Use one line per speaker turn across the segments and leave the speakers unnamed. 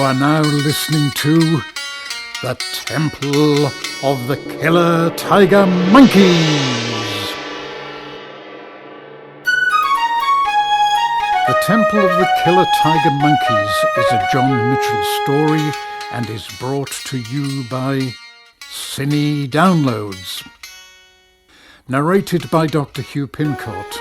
are now listening to The Temple of the Killer Tiger Monkeys. The Temple of the Killer Tiger Monkeys is a John Mitchell story and is brought to you by Cine Downloads. Narrated by Dr. Hugh Pincott.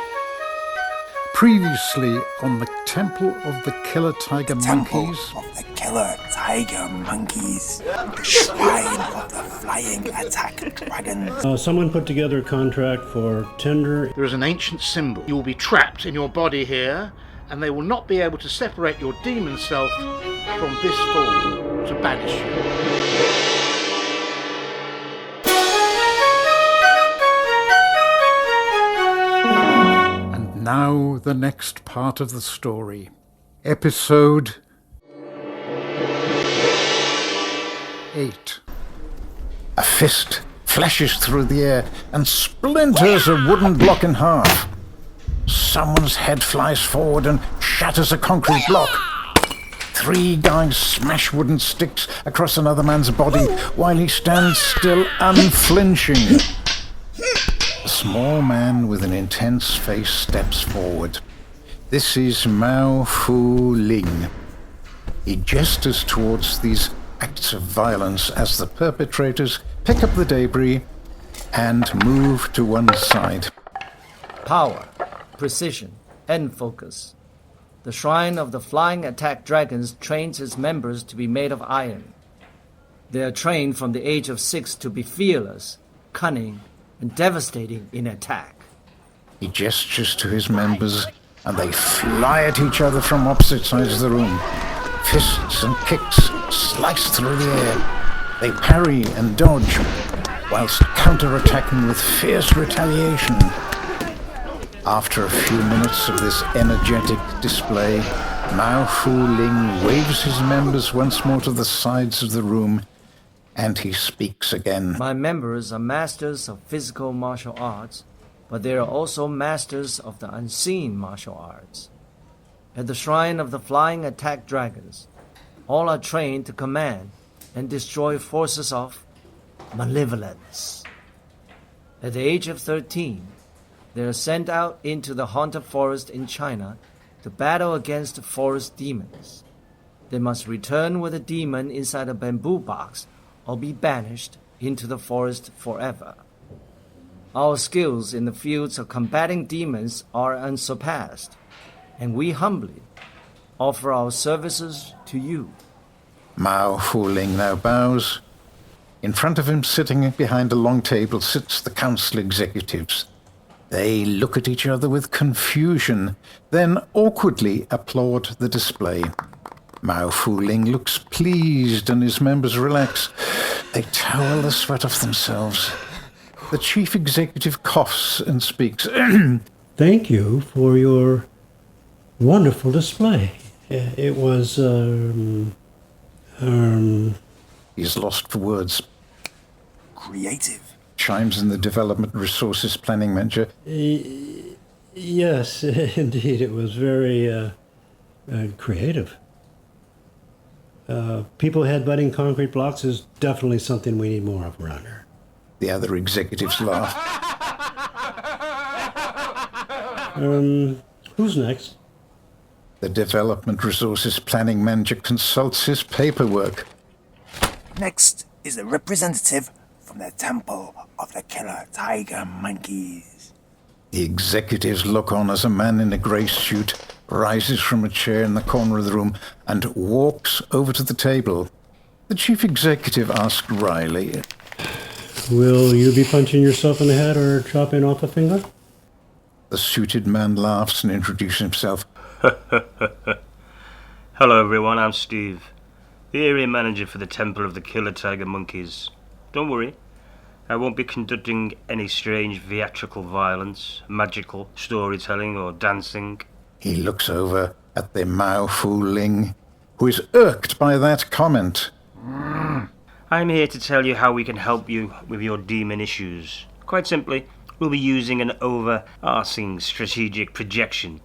Previously on The Temple of the Killer Tiger Monkeys.
Temple of the Killer Tiger Monkeys. The Shrine of the Flying Attack Dragon.
Someone put together a contract for tender.
There is an ancient symbol. You will be trapped in your body here, and they will not be able to separate your demon self from this form to banish you.
Now the next part of the story. Episode 8.
A fist flashes through the air and splinters a wooden block in half. Someone's head flies forward and shatters a concrete block. 3 guys smash wooden sticks across another man's body while he stands still unflinching. A small man with an intense face steps forward. This is Mao Fu Ling. He gestures towards these acts of violence as the perpetrators pick up the debris and move to one side.
Power, precision, and focus. The Shrine of the Flying Attack Dragons trains its members to be made of iron. They are trained from the age of 6 to be fearless, cunning, and devastating in attack.
He gestures to his members, and they fly at each other from opposite sides of the room. Fists and kicks slice through the air. They parry and dodge, whilst counter-attacking with fierce retaliation. After a few minutes of this energetic display, Mao Fu Ling waves his members once more to the sides of the room, and he speaks again.
My members are masters of physical martial arts, but they are also masters of the unseen martial arts. At the Shrine of the Flying Attack Dragons, all are trained to command and destroy forces of malevolence. At the age of 13, they are sent out into the haunted forest in China to battle against forest demons. They must return with a demon inside a bamboo box or be banished into the forest forever. Our skills in the fields of combating demons are unsurpassed, and we humbly offer our services to you.
Mao Fu Ling now bows. In front of him, sitting behind a long table, sits the council executives. They look at each other with confusion, then awkwardly applaud the display. Mao Fu Ling looks pleased and his members relax. They towel the sweat off themselves. The chief executive coughs and speaks.
Thank you for your wonderful display. It was,
He's lost for words.
Creative.
Chimes in the Development Resources Planning Manager.
Yes, indeed. It was very creative. People headbutting concrete blocks is definitely something we need more of around here.
The other executives laugh.
Who's next?
The Development Resources Planning Manager consults his paperwork.
Next is a representative from the Temple of the Killer Tiger Monkeys.
The executives look on as a man in a grey suit rises from a chair in the corner of the room and walks over to the table. The chief executive asks wryly,
Will you be punching yourself in the head or chopping off a finger?
The suited man laughs and introduces himself.
Hello everyone, I'm Steve, the area manager for the Temple of the Killer Tiger Monkeys. Don't worry, I won't be conducting any strange theatrical violence, magical storytelling or dancing.
He looks over at the Mao Fu Ling, who is irked by that comment.
I'm here to tell you how we can help you with your demon issues. Quite simply, we'll be using an overarching strategic projection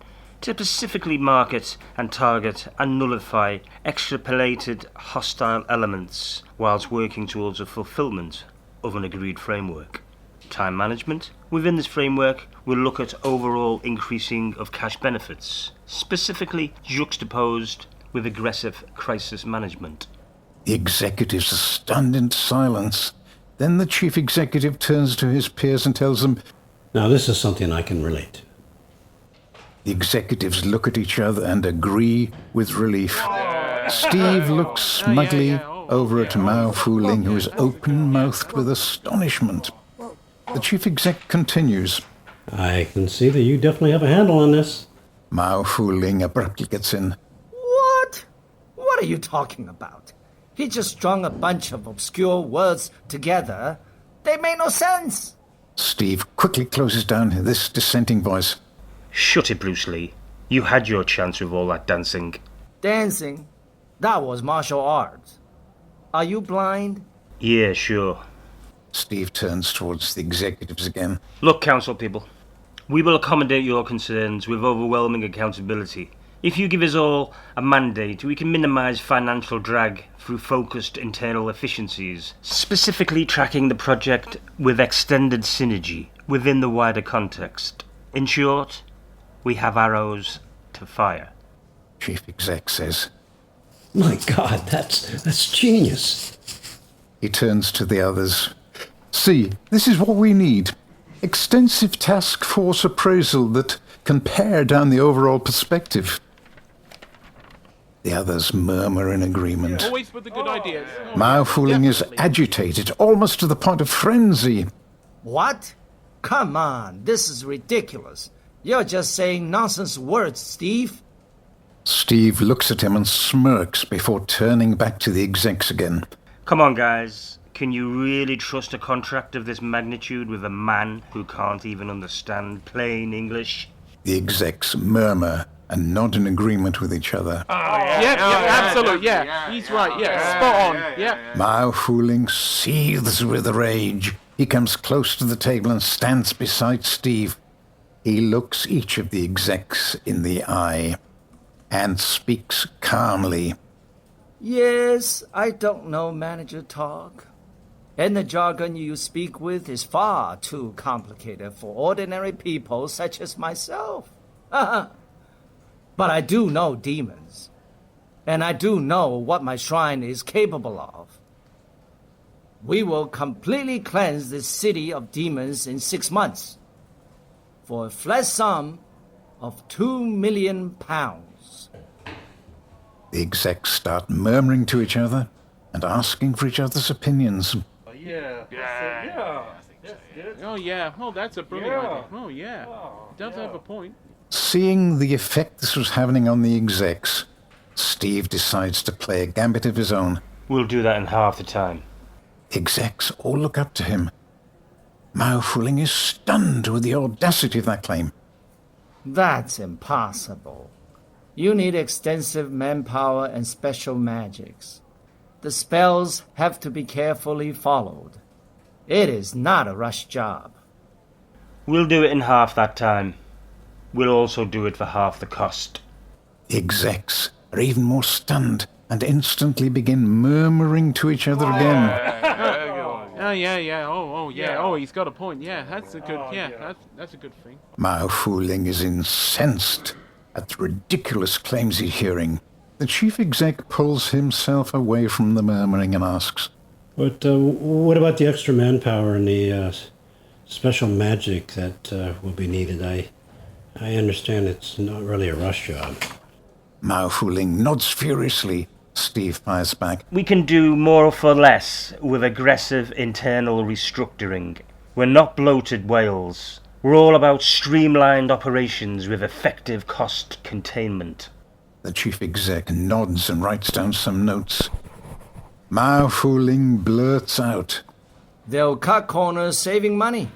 to specifically market and target and nullify extrapolated hostile elements whilst working towards the fulfillment of an agreed framework. Time management. Within this framework, we'll look at overall increasing of cash benefits, specifically juxtaposed with aggressive crisis management.
The executives are stunned into silence. Then the chief executive turns to his peers and tells them,
Now, this is something I can relate to.
the executives look at each other and agree with relief. Steve looks smugly over at Mao Fu-Ling, who is open-mouthed with astonishment. The chief exec continues.
I can see that you definitely have a handle on this.
Mao Fu-Ling abruptly gets in.
What? What are you talking about? He just strung a bunch of obscure words together. They made no sense.
Steve quickly closes down this dissenting voice.
Shut it, Bruce Lee. You had your chance with all that dancing.
Dancing? That was martial arts. Are you blind?
Yeah, sure.
Steve turns towards the executives again.
Look, council people, we will accommodate your concerns with overwhelming accountability. If you give us all a mandate, we can minimise financial drag through focused internal efficiencies, specifically tracking the project with extended synergy within the wider context. In short, we have arrows to fire.
Chief exec says.
My God, that's genius.
He turns to the others. See, this is what we need. Extensive task force appraisal that can pare down the overall perspective. The others murmur in agreement.
Always with the good ideas.
Mao Fu-Ling is agitated, almost to the point of frenzy.
What? Come on, this is ridiculous. You're just saying nonsense words, Steve.
Steve looks at him and smirks before turning back to the execs again.
Come on, guys. Can you really trust a contract of this magnitude with a man who can't even understand plain English?
The execs murmur and nod in agreement with each other.
Absolutely, yeah. He's right, yeah. Spot on, yeah.
Mao Fu-Ling seethes with rage. He comes close to the table and stands beside Steve. He looks each of the execs in the eye and speaks calmly.
Yes, I don't know manager talk. And the jargon you speak with is far too complicated for ordinary people such as myself. But I do know demons. And I do know what my shrine is capable of. We will completely cleanse this city of demons in 6 months. For a flat sum of £2 million.
The execs start murmuring to each other and asking for each other's opinions.
Oh, yeah. Oh, that's a brilliant idea. Oh, yeah. Does have a point.
Seeing the effect this was having on the execs, Steve decides to play a gambit of his own.
We'll do that in half the time.
Execs all look up to him. Mao Fu-Ling is stunned with the audacity of that claim.
That's impossible. You need extensive manpower and special magics. The spells have to be carefully followed. It is not a rush job.
We'll do it in half that time. We'll also do it for half the cost.
The execs are even more stunned and instantly begin murmuring to each other again.
Oh, yeah. Oh, yeah. Oh, he's got a point. Yeah, that's a good, that's a good thing.
Mao Fu-Ling is incensed at the ridiculous claims he's hearing. The chief exec pulls himself away from the murmuring and asks,
But what about the extra manpower and the special magic that will be needed? I understand it's not really a rush job.
Mao Fu-Ling nods furiously. Steve fires back.
We can do more for less with aggressive internal restructuring. We're not bloated whales. We're all about streamlined operations with effective cost containment.
The chief exec nods and writes down some notes. Mao Fu-Ling blurts out,
They'll cut corners saving money.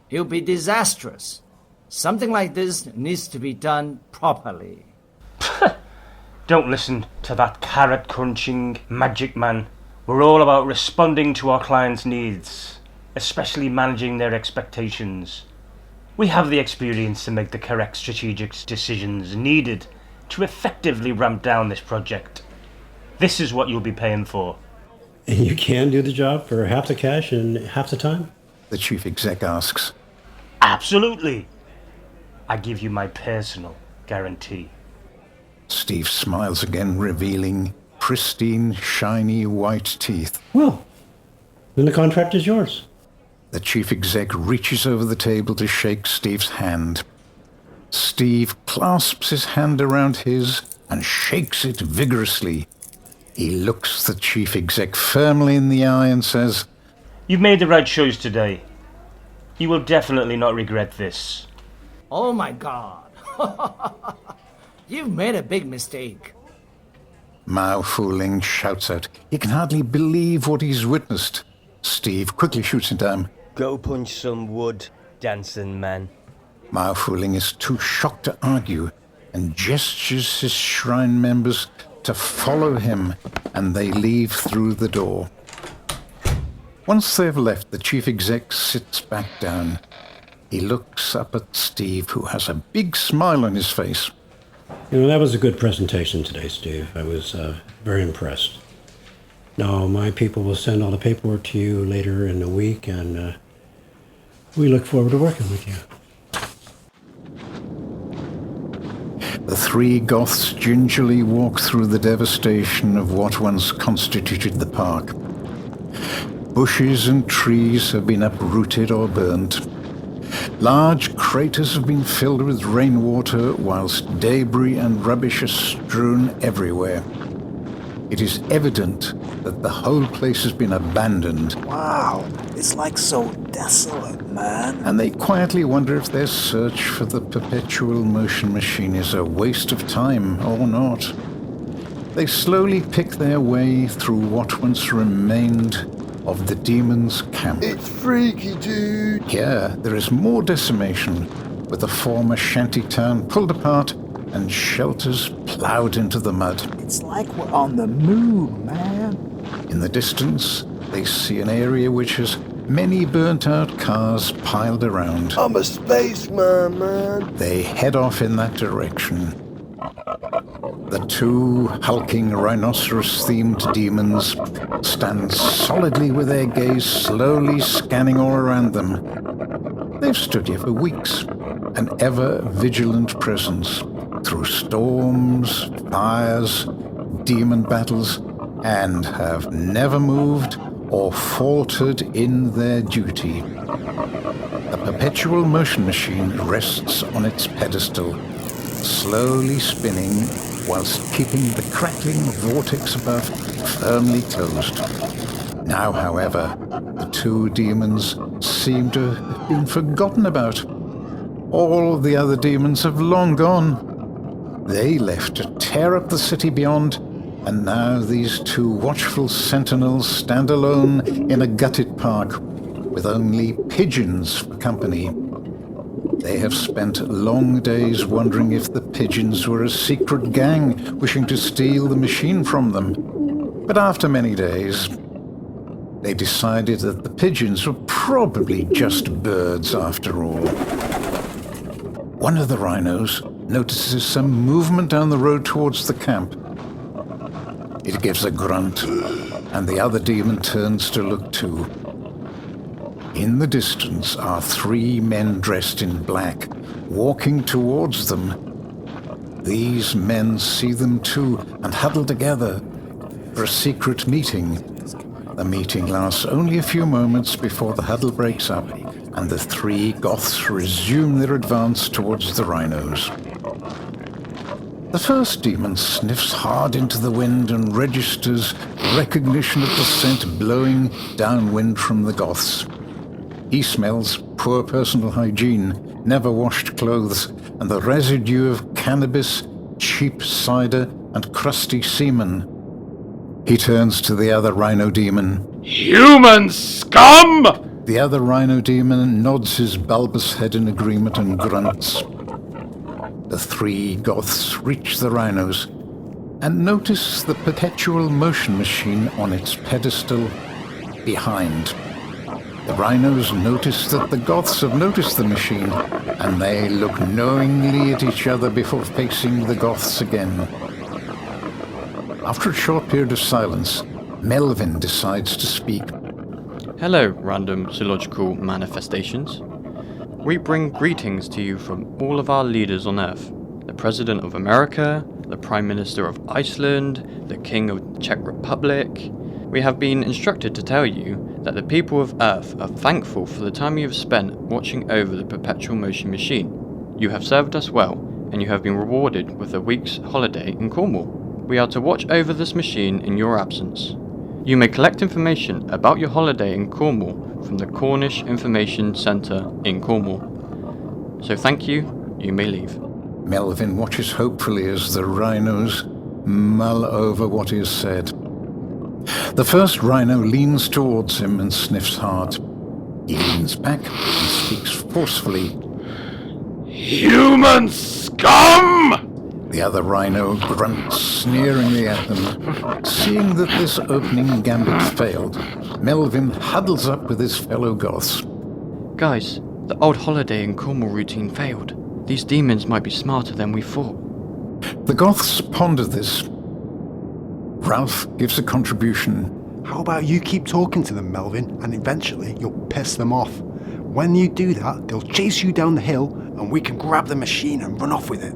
It'll be disastrous. Something like this needs to be done properly.
Don't listen to that carrot-crunching magic man. We're all about responding to our clients' needs, especially managing their expectations. We have the experience to make the correct strategic decisions needed to effectively ramp down this project. This is what you'll be paying for.
And you can do the job for half the cash and half the time?
The chief exec asks.
Absolutely. I give you my personal guarantee.
Steve smiles again, revealing pristine, shiny white teeth.
Well, then the contract is yours.
The chief exec reaches over the table to shake Steve's hand. Steve clasps his hand around his and shakes it vigorously. He looks the chief exec firmly in the eye and says,
You've made the right choice today. You will definitely not regret this.
Oh my God. You've made a big mistake.
Mao Fu-Ling shouts out. He can hardly believe what he's witnessed. Steve quickly shoots him down.
Go punch some wood, dancing man.
Mao Fu-Ling is too shocked to argue and gestures his shrine members to follow him, and they leave through the door. Once they have left, the chief exec sits back down. He looks up at Steve, who has a big smile on his face.
You know, that was a good presentation today, Steve. I was very impressed. Now, my people will send all the paperwork to you later in the week, and we look forward to working with you.
The three Goths gingerly walk through the devastation of what once constituted the park. Bushes and trees have been uprooted or burnt. Large craters have been filled with rainwater, whilst debris and rubbish are strewn everywhere. It is evident that the whole place has been abandoned.
Wow, it's like so desolate, man.
And they quietly wonder if their search for the perpetual motion machine is a waste of time or not. They slowly pick their way through what once remained of the demon's camp.
It's freaky, dude.
Here, there is more decimation, with the former shanty town pulled apart and shelters ploughed into the mud.
It's like we're on the moon, man.
In the distance, they see an area which has many burnt-out cars piled around.
I'm a spaceman, man.
They head off in that direction. The two hulking rhinoceros-themed demons stand solidly with their gaze slowly scanning all around them. They've stood here for weeks, an ever-vigilant presence, through storms, fires, demon battles, and have never moved or faltered in their duty. The perpetual motion machine rests on its pedestal, slowly spinning whilst keeping the crackling vortex above firmly closed. Now, however, the two demons seem to have been forgotten about. All the other demons have long gone. They left to tear up the city beyond, and now these two watchful sentinels stand alone in a gutted park, with only pigeons for company. They have spent long days wondering if the pigeons were a secret gang wishing to steal the machine from them. But after many days, they decided that the pigeons were probably just birds after all. One of the rhinos notices some movement down the road towards the camp. It gives a grunt, and the other demon turns to look too. In the distance are three men dressed in black, walking towards them. These men see them too, and huddle together for a secret meeting. The meeting lasts only a few moments before the huddle breaks up, and the three Goths resume their advance towards the rhinos. The first demon sniffs hard into the wind and registers recognition of the scent blowing downwind from the Goths. He smells poor personal hygiene, never washed clothes, and the residue of cannabis, cheap cider, and crusty semen. He turns to the other rhino demon.
Human scum!
The other rhino demon nods his bulbous head in agreement and grunts. The three Goths reach the rhinos and notice the perpetual motion machine on its pedestal behind. The rhinos notice that the Goths have noticed the machine, and they look knowingly at each other before facing the Goths again. After a short period of silence, Melvin decides to speak.
Hello, random zoological manifestations. We bring greetings to you from all of our leaders on Earth. The President of America, the Prime Minister of Iceland, the King of the Czech Republic. We have been instructed to tell you that the people of Earth are thankful for the time you have spent watching over the perpetual motion machine. You have served us well, and you have been rewarded with a week's holiday in Cornwall. We are to watch over this machine in your absence. You may collect information about your holiday in Cornwall from the Cornish Information Centre in Cornwall. So thank you, you may leave.
Melvin watches hopefully as the rhinos mull over what is said. The first rhino leans towards him and sniffs hard. He leans back and speaks forcefully.
Human scum!
The other rhino grunts sneeringly at them. Seeing that this opening gambit failed, Melvin huddles up with his fellow Goths.
Guys, the old holiday in Cornwall routine failed. These demons might be smarter than we thought.
The Goths ponder this. Ralph gives a contribution.
How about you keep talking to them, Melvin, and eventually you'll piss them off. When you do that, they'll chase you down the hill and we can grab the machine and run off with it.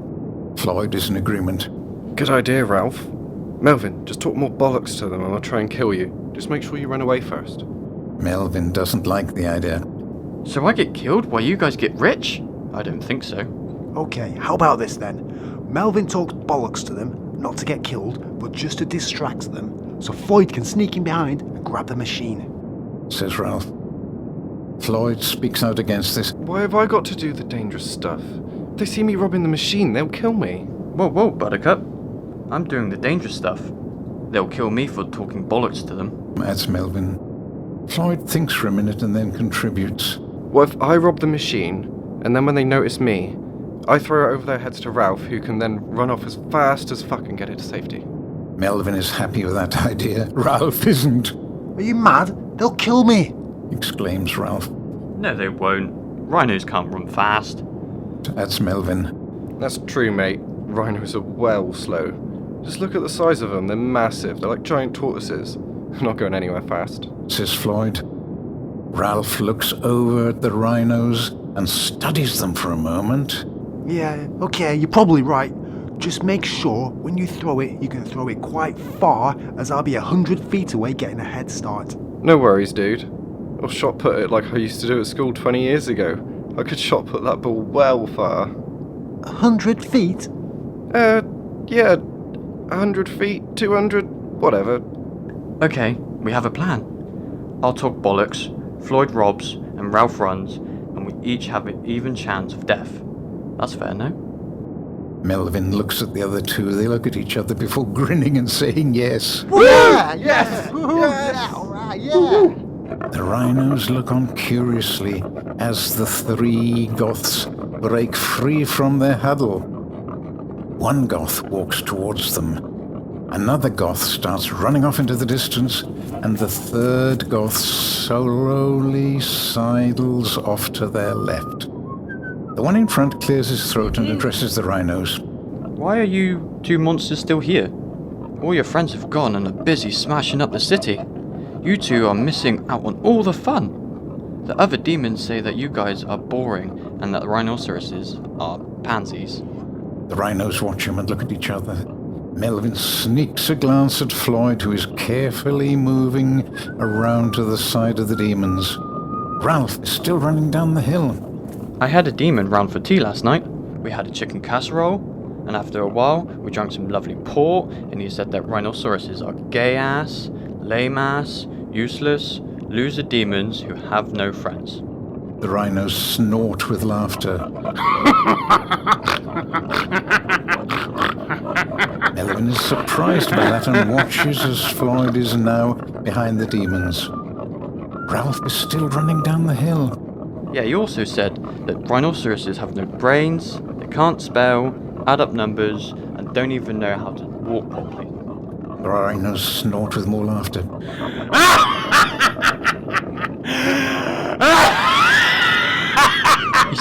Floyd is in agreement.
Good idea, Ralph. Melvin, just talk more bollocks to them and I'll try and kill you. Just make sure you run away first.
Melvin doesn't like the idea.
So I get killed while you guys get rich? I don't think so.
Okay, how about this then? Melvin talks bollocks to them, not to get killed, but just to distract them, so Floyd can sneak in behind and grab the machine.
Says Ralph. Floyd speaks out against this.
Why have I got to do the dangerous stuff? If they see me robbing the machine, they'll kill me.
Whoa, Buttercup. I'm doing the dangerous stuff. They'll kill me for talking bollocks to them.
Adds Melvin. Floyd thinks for a minute and then contributes.
What if I rob the machine, and then when they notice me, I throw it over their heads to Ralph, who can then run off as fast as fuck and get it to safety?
Melvin is happy with that idea. Ralph isn't.
Are you mad? They'll kill me!
Exclaims Ralph.
No, they won't. Rhinos can't run fast.
Adds Melvin.
That's true, mate. Rhinos are well slow. Just look at the size of them. They're massive. They're like giant tortoises. They're not going anywhere fast.
Says Floyd. Ralph looks over at the rhinos and studies them for a moment.
Yeah, okay, you're probably right. Just make sure when you throw it, you can throw it quite far, as I'll be 100 feet away getting a head start.
No worries, dude. I'll shot put it like I used to do at school 20 years ago. I could shot put that ball well far.
100 feet?
Yeah. 100 feet, 200, whatever.
Okay, we have a plan. I'll talk bollocks, Floyd robs, and Ralph runs, and we each have an even chance of death. That's fair, no?
Melvin looks at the other two. They look at each other before grinning and saying yes.
Yeah! Yes! Yeah, alright, yeah!
The rhinos look on curiously as the three Goths break free from their huddle. One Goth walks towards them. Another Goth starts running off into the distance, and the third Goth slowly sidles off to their left. The one in front clears his throat and addresses the rhinos.
Why are you two monsters still here? All your friends have gone and are busy smashing up the city. You two are missing out on all the fun. The other demons say that you guys are boring and that the rhinoceroses are pansies.
The rhinos watch him and look at each other. Melvin sneaks a glance at Floyd, who is carefully moving around to the side of the demons. Ralph is still running down the hill.
I had a demon round for tea last night. We had a chicken casserole, and after a while, we drank some lovely port, and he said that rhinoceroses are gay-ass, lame-ass, useless, loser demons who have no friends.
The rhinos snort with laughter. Melvin is surprised by that and watches as Floyd is now behind the demons. Ralph is still running down the hill.
Yeah, he also said that rhinoceroses have no brains, they can't spell, add up numbers, and don't even know how to walk properly.
The rhinos snort with more laughter.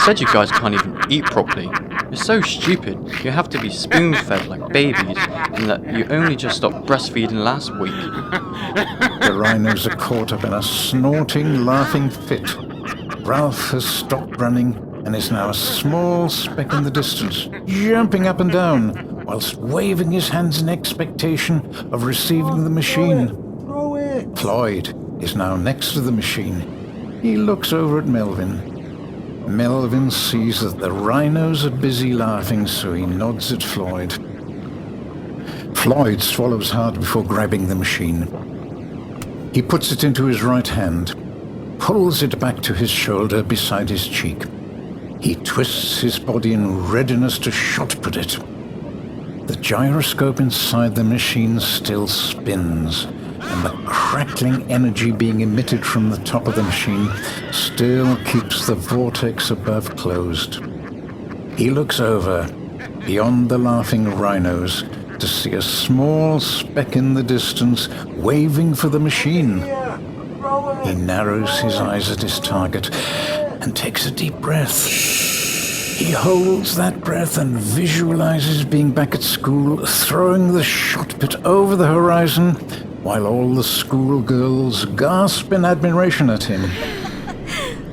said you guys can't even eat properly. It's so stupid. You have to be spoon-fed like babies, and that you only just stopped breastfeeding last week.
The rhinos are caught up in a snorting, laughing fit. Ralph has stopped running and is now a small speck in the distance, jumping up and down, whilst waving his hands in expectation of receiving the machine. Floyd is now next to the machine. He looks over at Melvin. Melvin sees that the rhinos are busy laughing, so he nods at Floyd. Floyd swallows hard before grabbing the machine. He puts it into his right hand, pulls it back to his shoulder beside his cheek. He twists his body in readiness to shot put it. The gyroscope inside the machine still spins, and the crackling energy being emitted from the top of the machine still keeps the vortex above closed. He looks over, beyond the laughing rhinos, to see a small speck in the distance waving for the machine. He narrows his eyes at his target and takes a deep breath. He holds that breath and visualizes being back at school, throwing the shot put over the horizon, while all the schoolgirls gasp in admiration at him.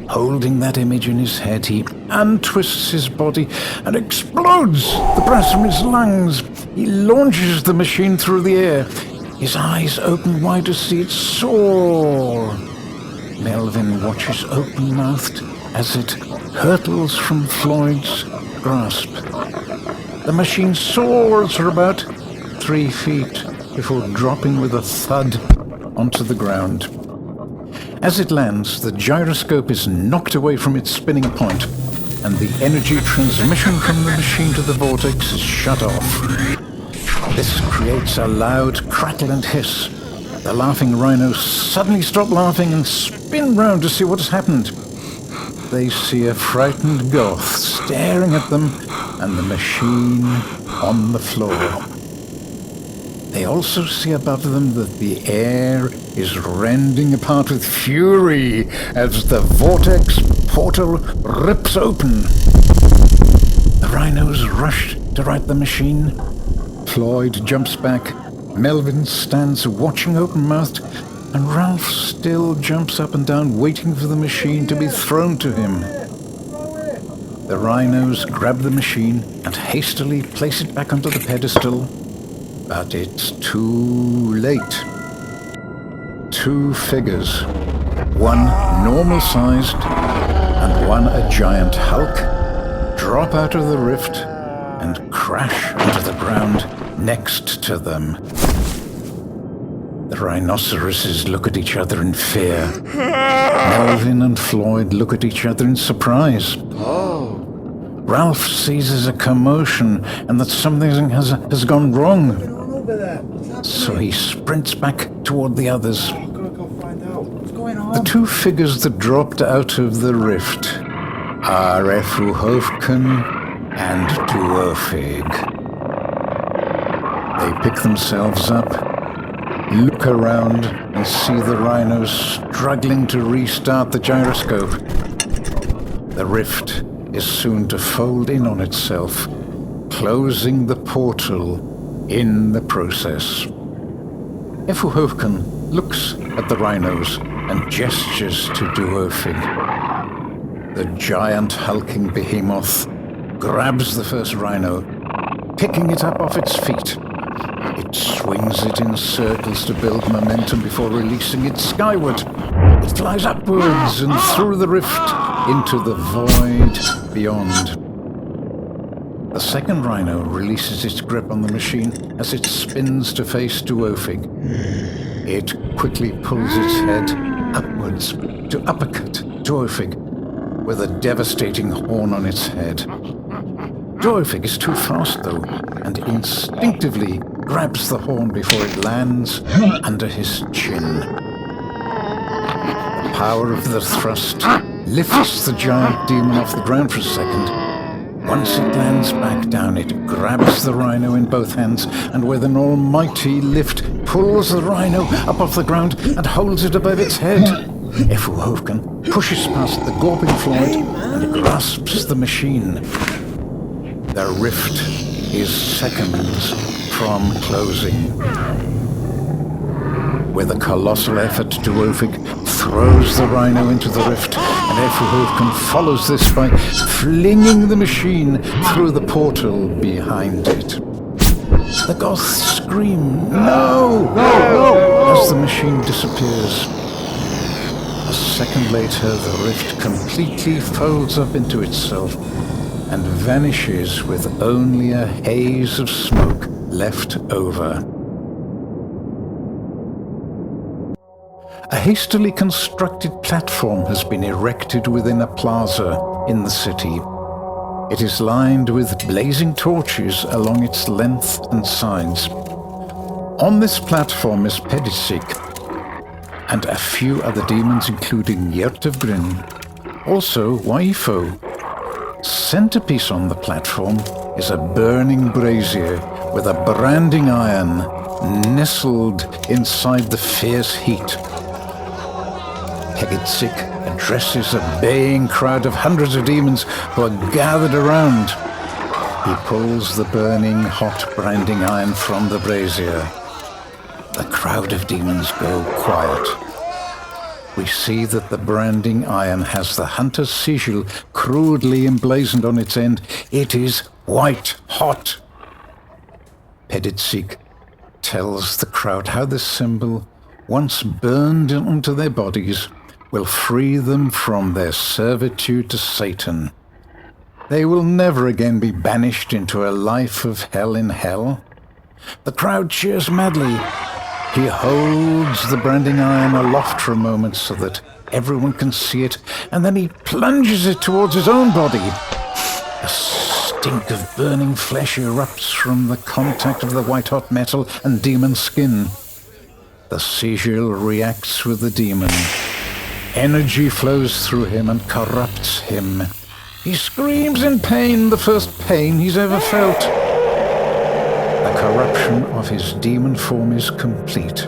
Holding that image in his head, he untwists his body and explodes the breath from his lungs. He launches the machine through the air. His eyes open wide to see it soar. Melvin watches open-mouthed as it hurtles from Floyd's grasp. The machine soars for about 3 feet before dropping with a thud onto the ground. As it lands, the gyroscope is knocked away from its spinning point, and the energy transmission from the machine to the vortex is shut off. This creates a loud crackle and hiss. The laughing rhinos suddenly stop laughing and spin round to see what has happened. They see a frightened Goth staring at them and the machine on the floor. They also see above them that the air is rending apart with fury as the vortex portal rips open. The rhinos rush to right the machine. Floyd jumps back. Melvin stands watching open-mouthed, and Ralph still jumps up and down waiting for the machine to be thrown to him. The rhinos grab the machine and hastily place it back onto the pedestal, but it's too late. 2 figures, one normal-sized and one a giant hulk, drop out of the rift and crash onto the ground next to them. The rhinoceroses look at each other in fear. Melvin and Floyd look at each other in surprise. Ralph seizes a commotion and that something has gone wrong. So he sprints back toward the others. The 2 figures that dropped out of the rift are Efuhofcn and Dhoiufg. They pick themselves up, look around, and see the rhinos struggling to restart the gyroscope. The rift is soon to fold in on itself, closing the portal in the process. Efuhofcn looks at the rhinos and gestures to Dhoiufg. The giant hulking behemoth grabs the first rhino, picking it up off its feet. It swings it in circles to build momentum before releasing it skyward. It flies upwards and through the rift into the void beyond. The second rhino releases its grip on the machine as it spins to face Dhoiufg. It quickly pulls its head upwards to uppercut Dhoiufg with a devastating horn on its head. Dhoiufg is too fast though, and instinctively grabs the horn before it lands under his chin. The power of the thrust lifts the giant demon off the ground for a second. Once it lands back down, it grabs the rhino in both hands and with an almighty lift pulls the rhino up off the ground and holds it above its head. Efuhofcn pushes past the gawping Floyd and grasps the machine. The rift is seconds from closing. With a colossal effort, Dhoiufg throws the rhino into the rift, and Efuhofcn follows this by flinging the machine through the portal behind it. The Goths scream, "No! No!" as the machine disappears. A second later, the rift completely folds up into itself and vanishes with only a haze of smoke left over. A hastily constructed platform has been erected within a plaza in the city. It is lined with blazing torches along its length and sides. On this platform is Pincott and a few other demons, including Dhoiufg, also Dhoiufg. Centerpiece on the platform is a burning brazier with a branding iron nestled inside the fierce heat. Pincott addresses a baying crowd of hundreds of demons who are gathered around. He pulls the burning hot branding iron from the brazier. The crowd of demons go quiet. We see that the branding iron has the hunter's sigil crudely emblazoned on its end. It is white hot. Pincott tells the crowd how this symbol, once burned into their bodies, will free them from their servitude to Satan. They will never again be banished into a life of hell in hell. The crowd cheers madly. He holds the branding iron aloft for a moment so that everyone can see it, and then he plunges it towards his own body. A stink of burning flesh erupts from the contact of the white-hot metal and demon skin. The sigil reacts with the demon. Energy flows through him and corrupts him. He screams in pain, the first pain he's ever felt. The corruption of his demon form is complete.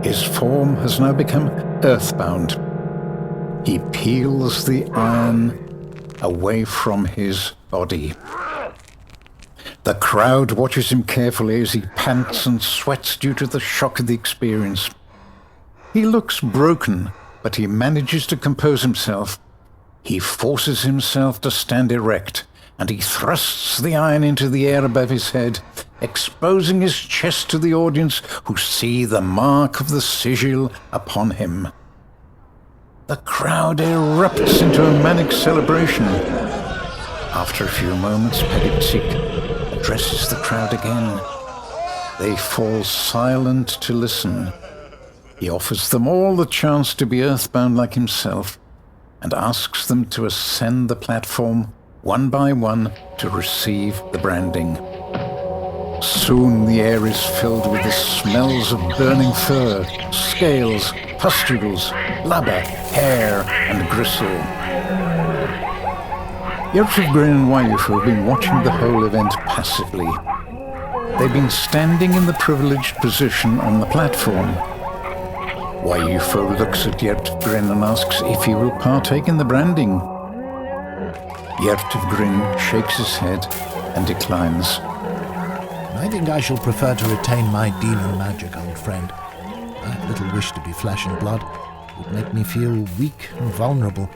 His form has now become earthbound. He peels the iron away from his body. The crowd watches him carefully as he pants and sweats due to the shock of the experience. He looks broken, but he manages to compose himself. He forces himself to stand erect, and he thrusts the iron into the air above his head, exposing his chest to the audience who see the mark of the sigil upon him. The crowd erupts into a manic celebration. After a few moments, Pincott addresses the crowd again. They fall silent to listen. He offers them all the chance to be earthbound like himself, and asks them to ascend the platform one by one to receive the branding. Soon the air is filled with the smells of burning fur, scales, pustules, blubber, hair, and gristle. Dhoiufg and Dhoiufg have been watching the whole event passively. They've been standing in the privileged position on the platform. Dhoiufg looks at Dhoiufg and asks if he will partake in the branding. Dhoiufg shakes his head and declines.
I think I shall prefer to retain my demon magic, old friend. That little wish to be flesh and blood would make me feel weak and vulnerable.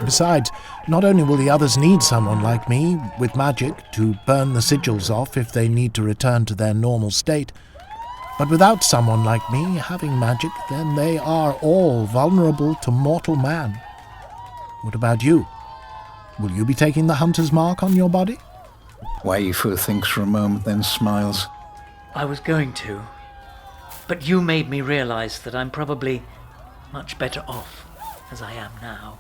Besides, not only will the others need someone like me with magic to burn the sigils off if they need to return to their normal state, but without someone like me having magic, then they are all vulnerable to mortal man. What about you? Will you be taking the hunter's mark on your body?
Dhoiufg thinks for a moment, then smiles.
I was going to, but you made me realize that I'm probably much better off as I am now.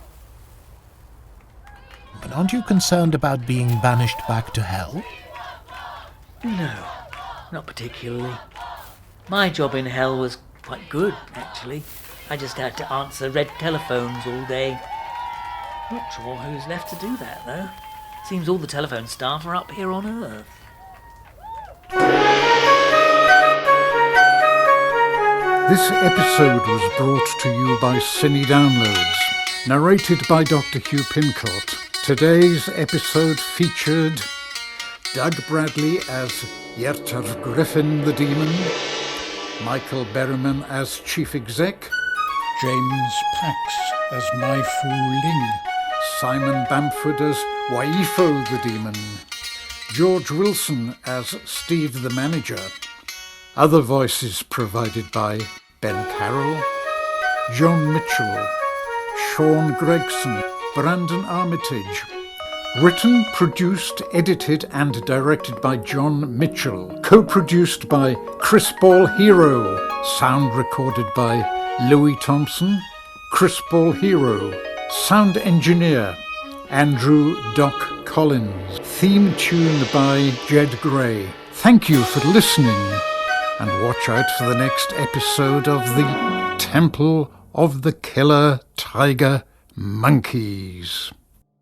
But aren't you concerned about being banished back to hell?
No, not particularly. My job in hell was quite good, actually. I just had to answer red telephones all day. Not sure who's left to do that, though. Seems all the telephone staff are up here on Earth.
This episode was brought to you by Cine Downloads, narrated by Dr. Hugh Pincott. Today's episode featured Doug Bradley as Yerter Griffin the Demon, Michael Berryman as Chief Exec, James Pax as Mai Fu Ling, Simon Bamford as Waifo the Demon, George Wilson as Steve the Manager. Other voices provided by Ben Carroll, John Mitchell, Shaun Gregson, Brandon Armitage. Written, produced, edited and directed by John Mitchell. Co-produced by Chris Ball Hero. Sound recorded by Louis Thompson, Chris Ball Hero. Sound engineer Andrew Doc Collins. Theme tune by Jed Gray. Thank you for listening, and watch out for the next episode of the Temple of the Killer Tiger Monkeys.